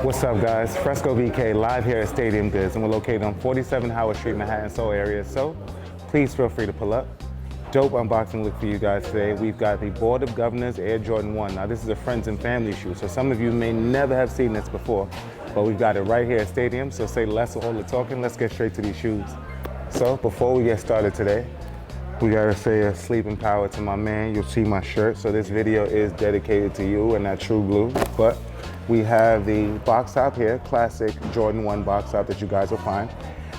What's up, guys? Fresco BK live here at Stadium Goods, and we're located on 47 Howard Street, Manhattan, Seoul area. So please feel free to pull up. Dope unboxing look for you guys today. We've got the Board of Governors Air Jordan 1. Now this is a friends and family shoe, so some of you may never have seen this before, but we've got it right here at Stadium. So say less of all the talking, let's get straight to these shoes. So before we get started today, we gotta say a sleeping power to my man. You'll see my shirt. So this video is dedicated to you and that true blue. But we have the box top here, classic Jordan 1 box top that you guys will find.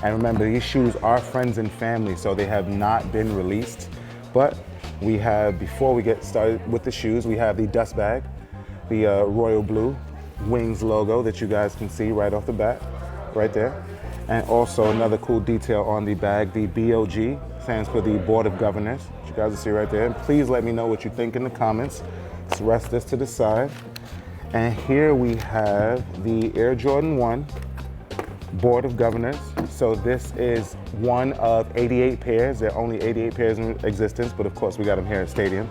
And remember, these shoes are friends and family, so they have not been released. But we have, before we get started with the shoes, we have the dust bag, the royal blue Wings logo that you guys can see right off the bat, right there. And also another cool detail on the bag, the BOG stands for the Board of Governors, which you guys will see right there. And please let me know what you think in the comments. Let's rest this to the side. And here we have the Air Jordan 1 Board of Governors. So this is one of 88 pairs. There are only 88 pairs in existence, but of course we got them here at Stadium.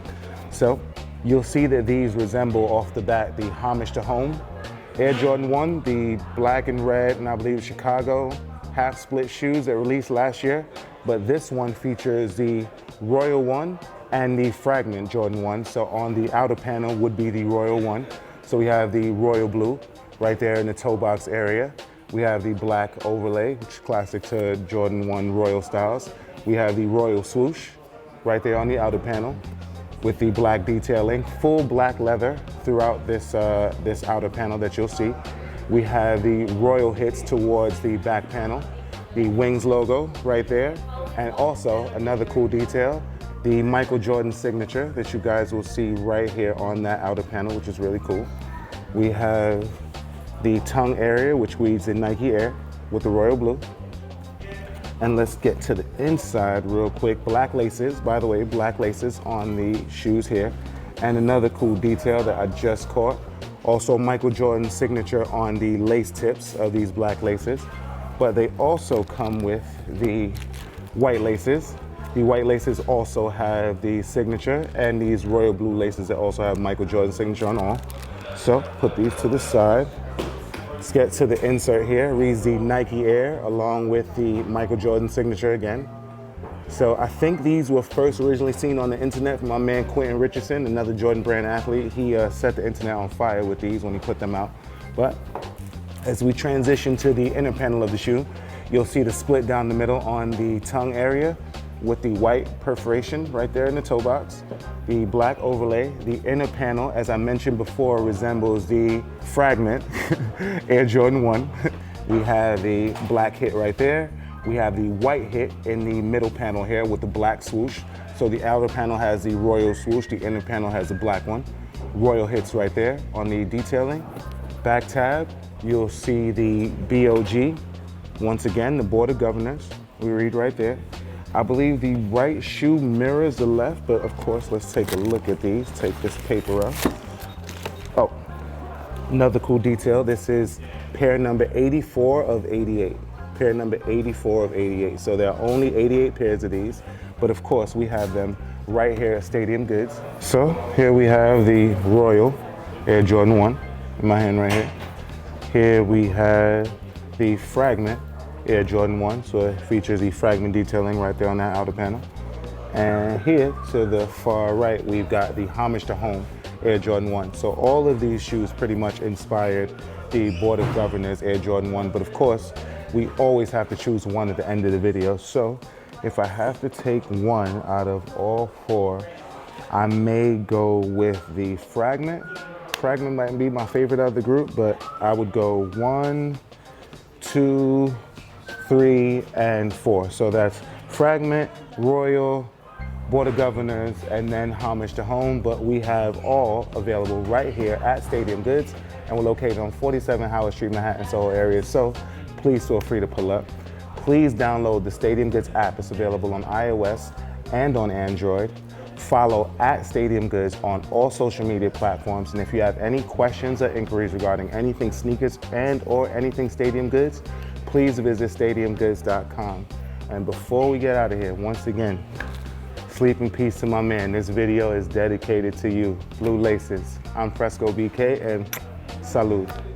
So you'll see that these resemble off the bat the Homage to Home Air Jordan 1, the black and red, and I believe Chicago half split shoes that released last year. But this one features the Royal 1 and the Fragment Jordan 1. So on the outer panel would be the Royal 1. So we have the royal blue right there in the toe box area. We have the black overlay, which is classic to Jordan 1 Royal styles. We have the royal swoosh right there on the outer panel with the black detailing, full black leather throughout this, this outer panel that you'll see. We have the royal hits towards the back panel, the Wings logo right there, and also another cool detail, the Michael Jordan signature that you guys will see right here on that outer panel, which is really cool. We have the tongue area, which reads in Nike Air with the royal blue. And let's get to the inside real quick. Black laces, by the way, black laces on the shoes here. And another cool detail that I just caught, also Michael Jordan signature on the lace tips of these black laces. But they also come with the white laces. The white laces also have the signature, and these royal blue laces that also have Michael Jordan signature on all. So put these to the side. Let's get to the insert here. It reads the Nike Air along with the Michael Jordan signature again. So I think these were first originally seen on the internet from my man Quentin Richardson, another Jordan brand athlete. He set the internet on fire with these when he put them out. But as we transition to the inner panel of the shoe, you'll see the split down the middle on the tongue area with the white perforation right there in the toe box, the black overlay. The inner panel, as I mentioned before, resembles the Fragment Air Jordan 1. We have the black hit right there. We have the white hit in the middle panel here with the black swoosh. So the outer panel has the royal swoosh, the inner panel has the black one. Royal hits right there on the detailing. Back tab, you'll see the BOG. Once again, the Board of Governors, we read right there. I believe the right shoe mirrors the left, but of course, let's take a look at these. Take this paper up. Oh, another cool detail. This is pair number 84 of 88. Pair number 84 of 88. So there are only 88 pairs of these, but of course, we have them right here at Stadium Goods. So here we have the Royal Air Jordan 1 in my hand right here. Here we have the Fragment Air Jordan 1, so it features the fragment detailing right there on that outer panel. And here to the far right, we've got the Homage to Home Air Jordan 1. So all of these shoes pretty much inspired the Board of Governors Air Jordan 1, but of course, we always have to choose one at the end of the video. So if I have to take one out of all four, I may go with the Fragment. Fragment might be my favorite of the group, but I would go 1, 2, 3, and 4. So that's Fragment, Royal, Board of Governors, and then Homage to Home. But we have all available right here at Stadium Goods, and we're located on 47 Howard Street, Manhattan, Seoul area. So please feel free to pull up. Please download the Stadium Goods app. It's available on iOS and on Android. Follow at Stadium Goods on all social media platforms. And if you have any questions or inquiries regarding anything sneakers and or anything Stadium Goods, please visit stadiumgoods.com. And before we get out of here, once again, sleep in peace to my man. This video is dedicated to you. Blue laces. I'm Fresco BK, and salud.